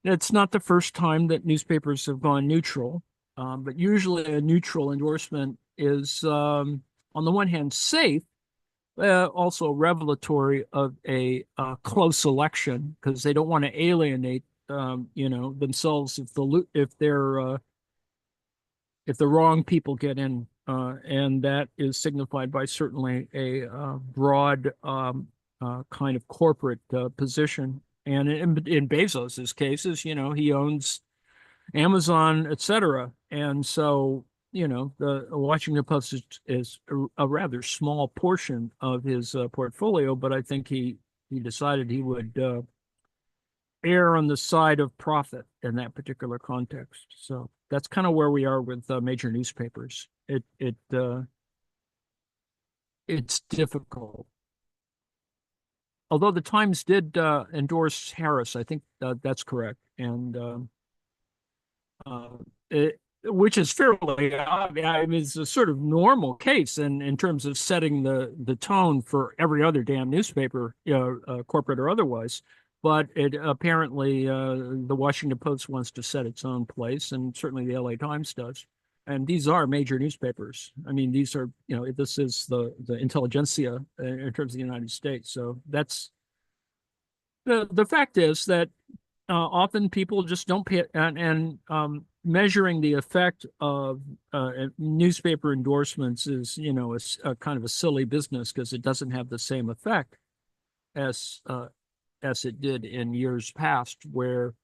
It's not the first time that newspapers have gone neutral, but usually a neutral endorsement is, on the one hand, safe, also revelatory of a close election, because they don't want to alienate, themselves if the wrong people get in, and that is signified by certainly a broad kind of corporate position. And in Bezos's cases, he owns Amazon, et cetera. And so, the Washington Post is a rather small portion of his portfolio, but I think he decided he would err on the side of profit in that particular context. So that's kind of where we are with major newspapers. It's difficult. Although the Times did endorse Harris, I think that's correct. and which is fairly, I mean, it's a sort of normal case in terms of setting the tone for every other damn newspaper, corporate or otherwise. But it apparently the Washington Post wants to set its own place, and certainly the LA Times does. And these are major newspapers. I mean, these are, this is the intelligentsia in terms of the United States. So that's the fact is that often people just don't pay, and measuring the effect of newspaper endorsements is, a kind of a silly business because it doesn't have the same effect as it did in years past, where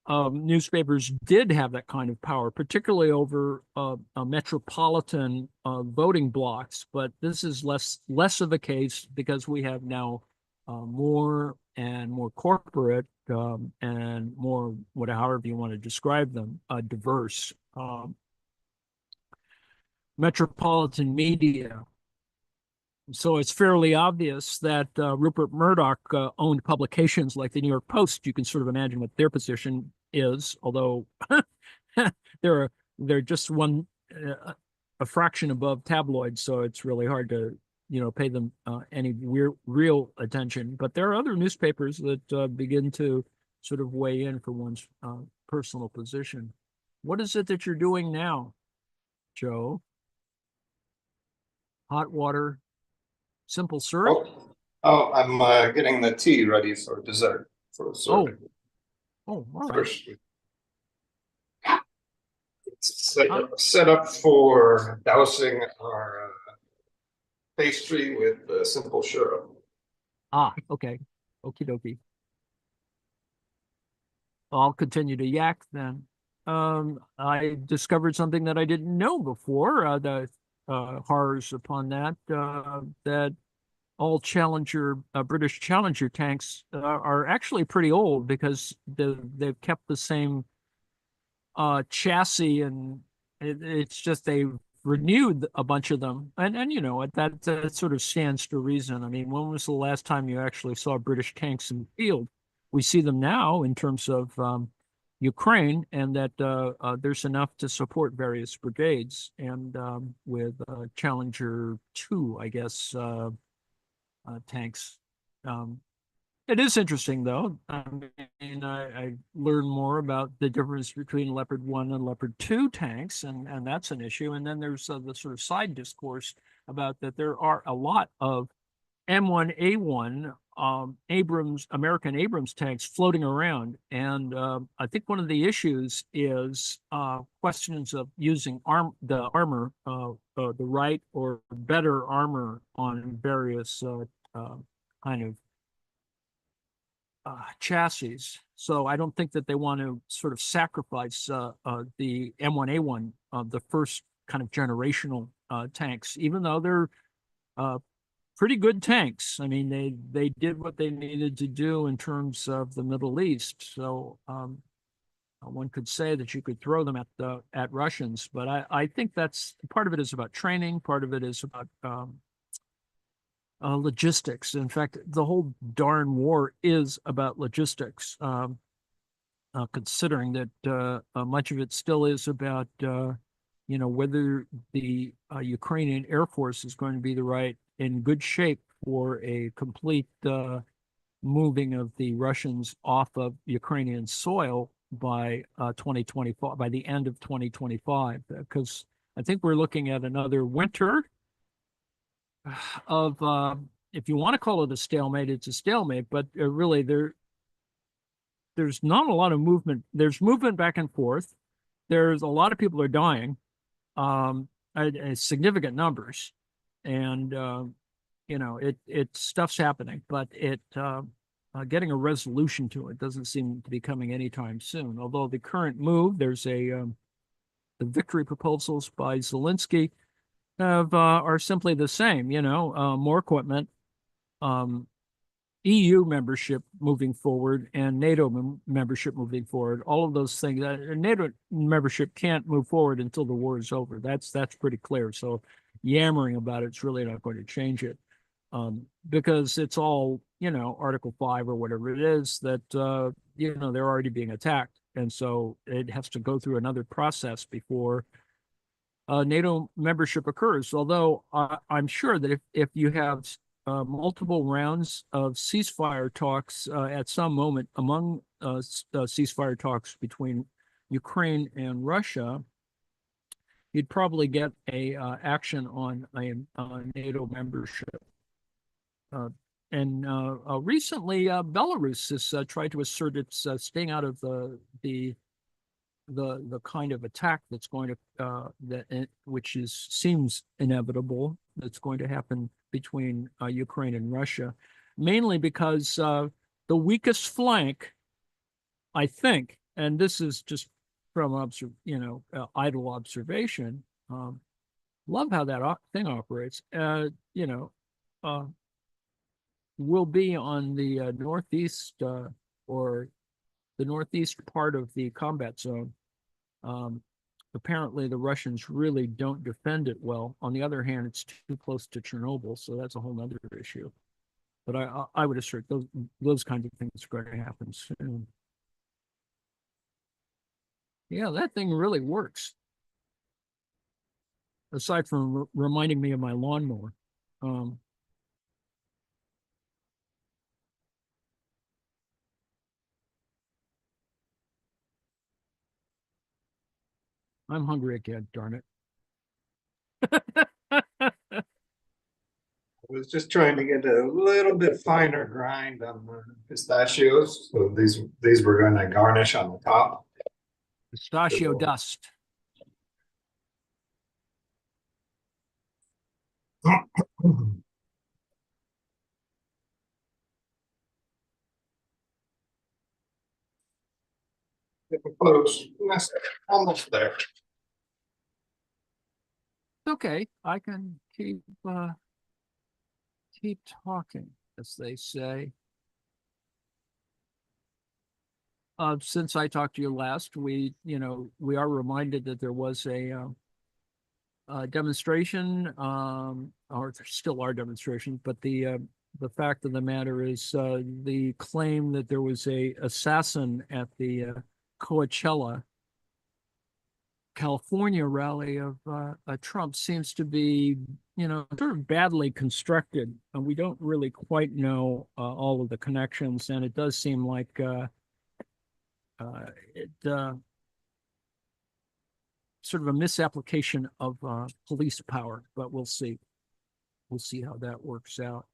newspapers did have that kind of power, particularly over metropolitan voting blocks. But this is less of a case because we have now more and more corporate and more, however you want to describe them, diverse metropolitan media. So it's fairly obvious that Rupert Murdoch owned publications like the New York Post. You can sort of imagine what their position is, although they're just a fraction above tabloids, so it's really hard to pay them any real attention. But there are other newspapers that begin to sort of weigh in for one's personal position. What is it that you're doing now, Joe? Hot water, simple syrup? Oh, I'm getting the tea ready for dessert. For serving. All right. It's set up for dousing our pastry with simple syrup. Okay. Okie dokie. I'll continue to yak then. I discovered something that I didn't know before, the horrors upon that, that all British Challenger tanks are actually pretty old because they've kept the same chassis, and it's just they've renewed a bunch of them, and that sort of stands to reason. I mean, when was the last time you actually saw British tanks in the field? We see them now in terms of Ukraine, and that there's enough to support various brigades, and with Challenger 2, I guess, tanks. It is interesting, though. I mean, I learned more about the difference between Leopard 1 and Leopard 2 tanks, and that's an issue. And then there's the sort of side discourse about that there are a lot of M1A1 American Abrams tanks floating around. And I think one of the issues is questions of using the armor, the right or better armor on various kind of chassis. So I don't think that they want to sort of sacrifice the M1A1, the first kind of generational tanks, even though they're pretty good tanks. I mean, they did what they needed to do in terms of the Middle East. So one could say that you could throw them at Russians, but I think that's part of it is about training, part of it is about logistics. In fact, the whole darn war is about logistics, considering that much of it still is about, whether the Ukrainian Air Force is going to be in good shape for a complete moving of the Russians off of Ukrainian soil by 2025, by the end of 2025, because I think we're looking at another winter of, if you want to call it a stalemate, it's a stalemate, but really there's not a lot of movement. There's movement back and forth. There's a lot of people are dying, significant numbers, and stuff's happening, but getting a resolution to it doesn't seem to be coming anytime soon. Although the current move, there's the victory proposals by Zelensky are simply the same, more equipment, EU membership moving forward, and NATO membership moving forward. All of those things. NATO membership can't move forward until the war is over. That's pretty clear. So yammering about it's really not going to change it. because it's all, Article 5 or whatever it is that, they're already being attacked. And so it has to go through another process before NATO membership occurs. Although I'm sure that if you have multiple rounds of ceasefire talks at some moment among ceasefire talks between Ukraine and Russia, you'd probably get a action on a NATO membership. And recently, Belarus has tried to assert its staying out of the kind of attack that's going to which seems inevitable, that's going to happen between Ukraine and Russia, mainly because the weakest flank, I think, and this is just from idle observation. Love how that thing operates. Will be on the northeast or the northeast part of the combat zone. Apparently, the Russians really don't defend it well. On the other hand, it's too close to Chernobyl, so that's a whole other issue. But I would assert those kinds of things are going to happen soon. Yeah, that thing really works. Aside from reminding me of my lawnmower. I'm hungry again, darn it. I was just trying to get a little bit finer grind on the pistachios. So these were going to garnish on the top. Pistachio dust. Close. Almost there. Okay, I can keep talking, as they say. Since I talked to you last, we are reminded that there was a demonstration, or there still are demonstrations, but the fact of the matter is the claim that there was a assassin at the Coachella, California rally of Trump seems to be, sort of badly constructed, and we don't really quite know all of the connections. And it does seem like it sort of a misapplication of police power, but we'll see. We'll see how that works out.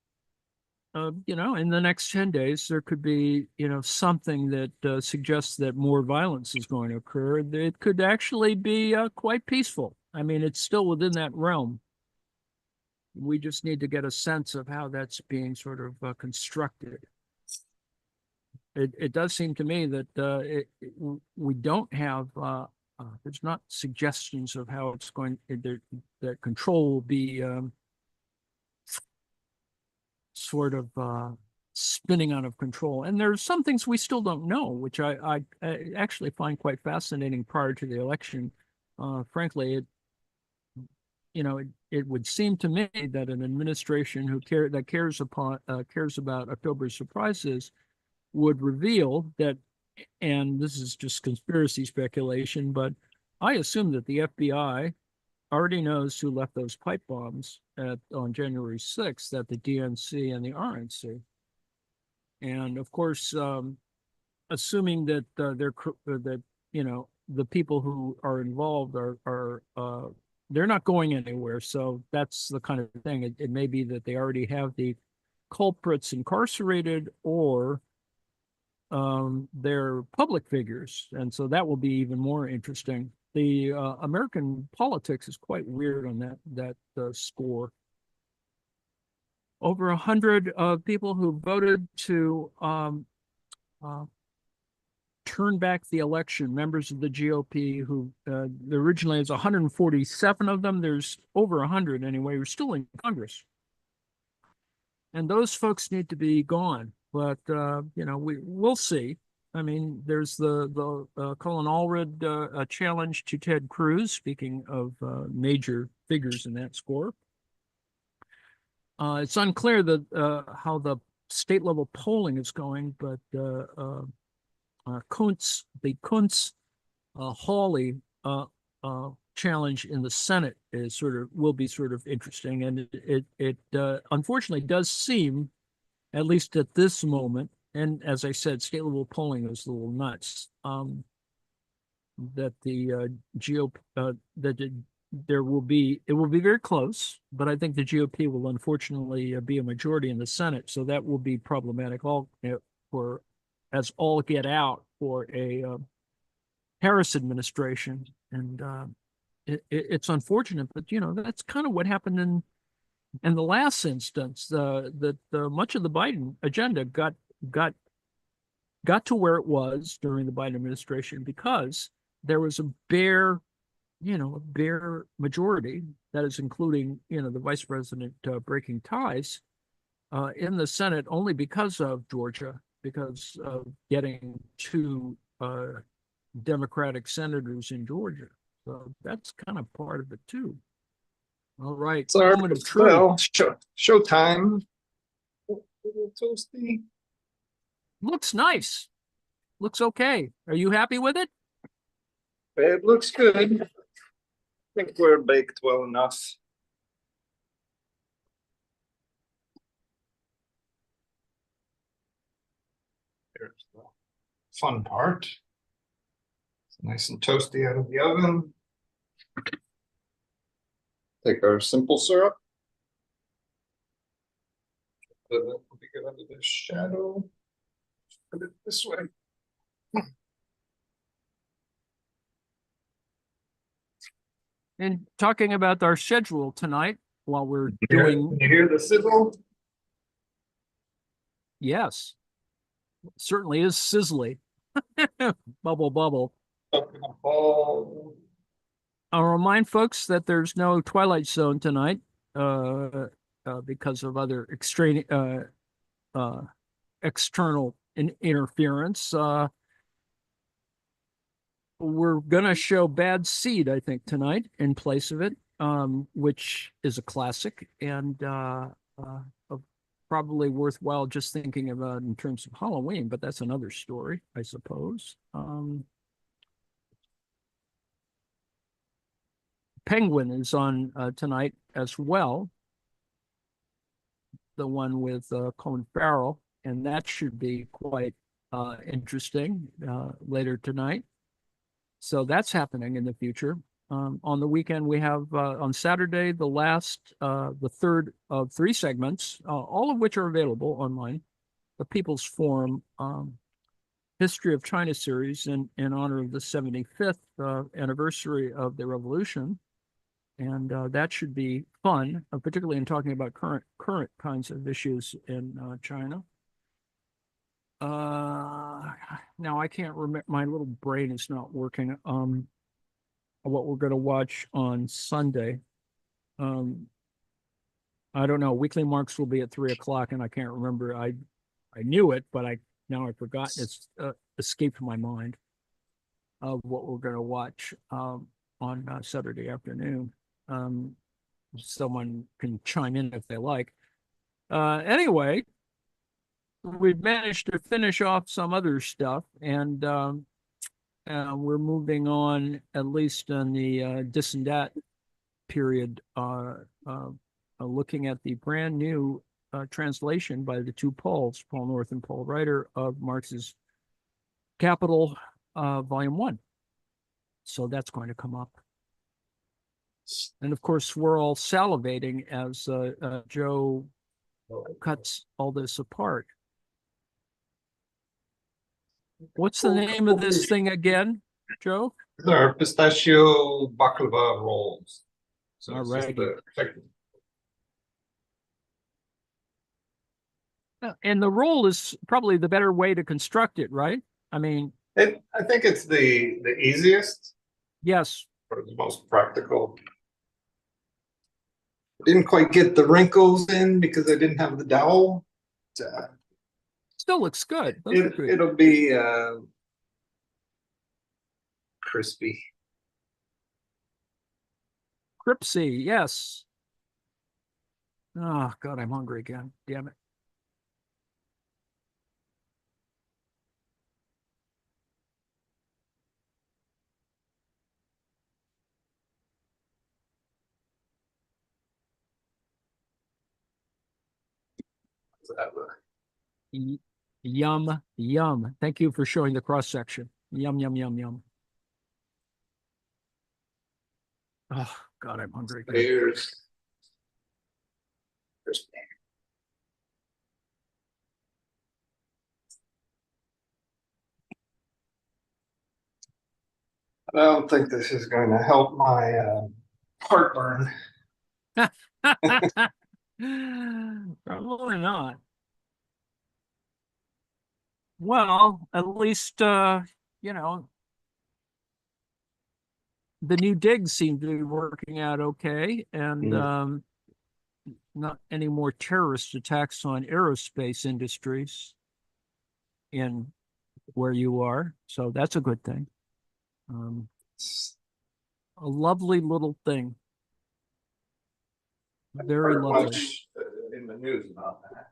In the next 10 days, there could be, something that suggests that more violence is going to occur. It could actually be quite peaceful. I mean, it's still within that realm. We just need to get a sense of how that's being sort of constructed. It does seem to me that we don't have, there's not suggestions of how it's going, that control will be sort of spinning out of control. And there's some things we still don't know, which I actually find quite fascinating prior to the election. Frankly, it would seem to me that an administration that cares about October's surprises would reveal that, and this is just conspiracy speculation, but I assume that the FBI already knows who left those pipe bombs on January 6th at the DNC and the RNC. And of course, assuming that the people who are involved are they're not going anywhere. So that's the kind of thing. It may be that they already have the culprits incarcerated, or they're public figures. And so that will be even more interesting. The American politics is quite weird on that score. Over 100 people who voted to turn back the election, members of the GOP who originally is 147 of them. There's over 100 anyway, who are still in Congress. And those folks need to be gone. But, we'll see. I mean, there's the Colin Allred challenge to Ted Cruz, speaking of major figures in that score. It's unclear how the state level polling is going, but the Kuntz Hawley challenge in the Senate will be sort of interesting, and it unfortunately does seem, at least at this moment, and as I said, state level polling is a little nuts. That the GOP that it will be very close, but I think the GOP will unfortunately be a majority in the Senate, so that will be problematic for as all get out for a Harris administration, and it's unfortunate, but that's kind of what happened in the last instance. That much of the Biden agenda got to where it was during the Biden administration because there was a bare majority, that is including, the vice president breaking ties in the Senate only because of Georgia, because of getting two Democratic senators in Georgia. So that's kind of part of it too. All right. Sorry, Moment of truth. well, show time. A little toasty. Looks nice. Looks okay. Are you happy with it? It looks good. I think we're baked well enough. There's the fun part. It's nice and toasty out of the oven. Take our simple syrup. Put it under the shadow. Put it this way. And talking about our schedule tonight, while we're You hear the sizzle? Yes, it certainly is sizzly. Bubble, bubble. I'll remind folks that there's no Twilight Zone tonight because of other external interference. We're going to show Bad Seed, I think, tonight in place of it, which is a classic and probably worthwhile just thinking about in terms of Halloween, but that's another story, I suppose. Penguin is on tonight as well, the one with Colin Farrell, and that should be quite interesting later tonight. So that's happening in the future. On the weekend, we have on Saturday the third of three segments, all of which are available online. The People's Forum History of China series in honor of the 75th anniversary of the revolution. And that should be fun, particularly in talking about current kinds of issues in China. Now I can't remember. My little brain is not working. What we're going to watch on Sunday. I don't know. Weekly Marks will be at 3:00, and I can't remember. I knew it, but now I forgot. It's escaped my mind of what we're going to watch on Saturday afternoon. Someone can chime in if they like. Anyway, we've managed to finish off some other stuff, and we're moving on, at least in the this and that period, looking at the brand new translation by the two Pauls, Paul North and Paul Ryder, of Marx's Capital, Volume 1. So that's going to come up. And of course, we're all salivating as Joe cuts all this apart. What's the name of this thing again, Joe? These are pistachio baklava rolls. So all right. And the roll is probably the better way to construct it, right? I mean, I think it's the easiest. Yes. Or the most practical. Didn't quite get the wrinkles in because I didn't have the dowel. Still looks good. It'll be crispy. Cripsy, yes. Oh God, I'm hungry again. Damn it. Y- Yum, yum. Thank you for showing the cross section. Yum, yum, yum, yum. Oh God, I'm hungry again. Here's I don't think this is going to help my heartburn. Probably not. Well, at least you know, the new digs seem to be working out okay, and not any more terrorist attacks on aerospace industries in where you are. So that's a good thing. A lovely little thing. Very lovely. Much in the news about that.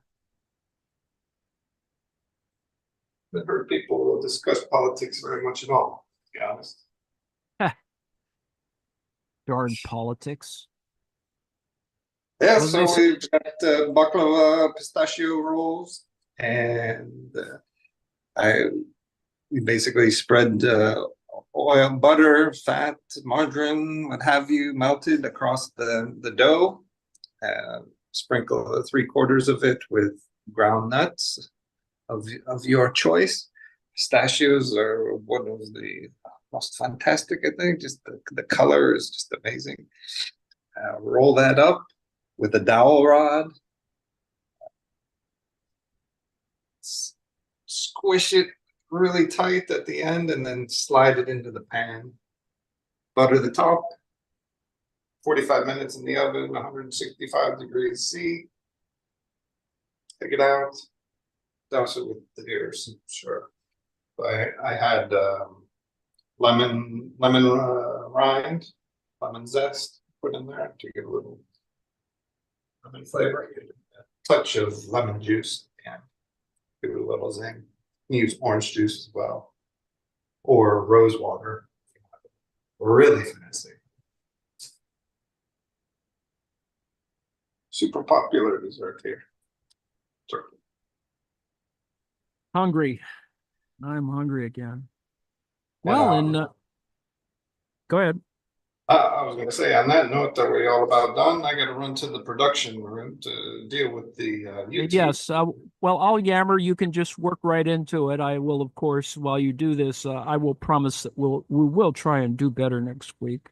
I've heard people discuss politics very much at all, to be honest. Darn politics. Yeah, Well, so we've got baklava pistachio rolls, and we basically spread oil, butter, fat, margarine, what have you, melted across the dough. Sprinkle 3/4 of it with ground nuts of your choice. Pistachios are one of the most fantastic, I think. Just the color is just amazing. Roll that up with a dowel rod. Squish it really tight at the end and then slide it into the pan. Butter the top. 45 minutes in the oven, 165 degrees C. Take it out. Douse it with the beer, sure. I had lemon rind, lemon zest put in there to get a little lemon flavor. A touch of lemon juice and give it a little zing. You use orange juice as well, or rose water. Really fancy. Super popular dessert here. Turkey. Hungry. I'm hungry again. Well, and go ahead. I was going to say, on that note, are we all about done? I got to run to the production room to deal with the YouTube. Yes. Well, I'll yammer. You can just work right into it. I will, of course, while you do this, I will promise that we will try and do better next week.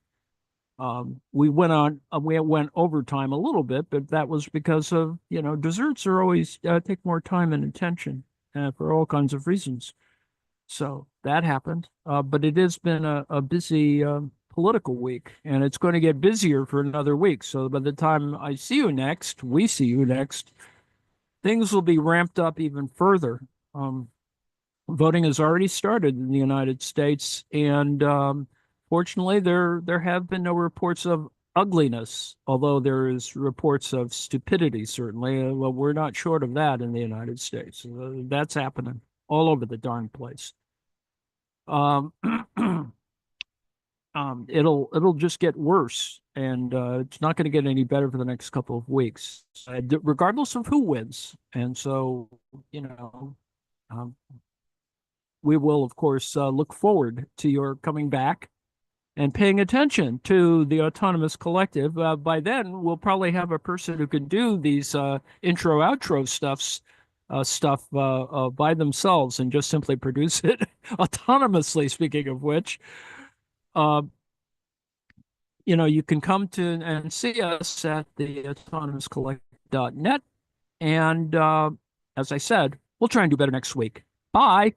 We went overtime a little bit, but that was because of, desserts are always take more time and attention for all kinds of reasons. So that happened. But it has been a busy political week, and it's going to get busier for another week. So by the time we see you next, things will be ramped up even further. Voting has already started in the United States, and fortunately, there have been no reports of ugliness, although there is reports of stupidity, certainly. Well, we're not short of that in the United States. That's happening all over the darn place. It'll just get worse, and it's not going to get any better for the next couple of weeks, regardless of who wins. And so, we will, of course, look forward to your coming back and paying attention to the Autonomous Collective. By then, we'll probably have a person who can do these intro outro stuff by themselves and just simply produce it autonomously. Speaking of which, you can come to and see us at the autonomouscollect.net. And as I said, we'll try and do better next week. Bye.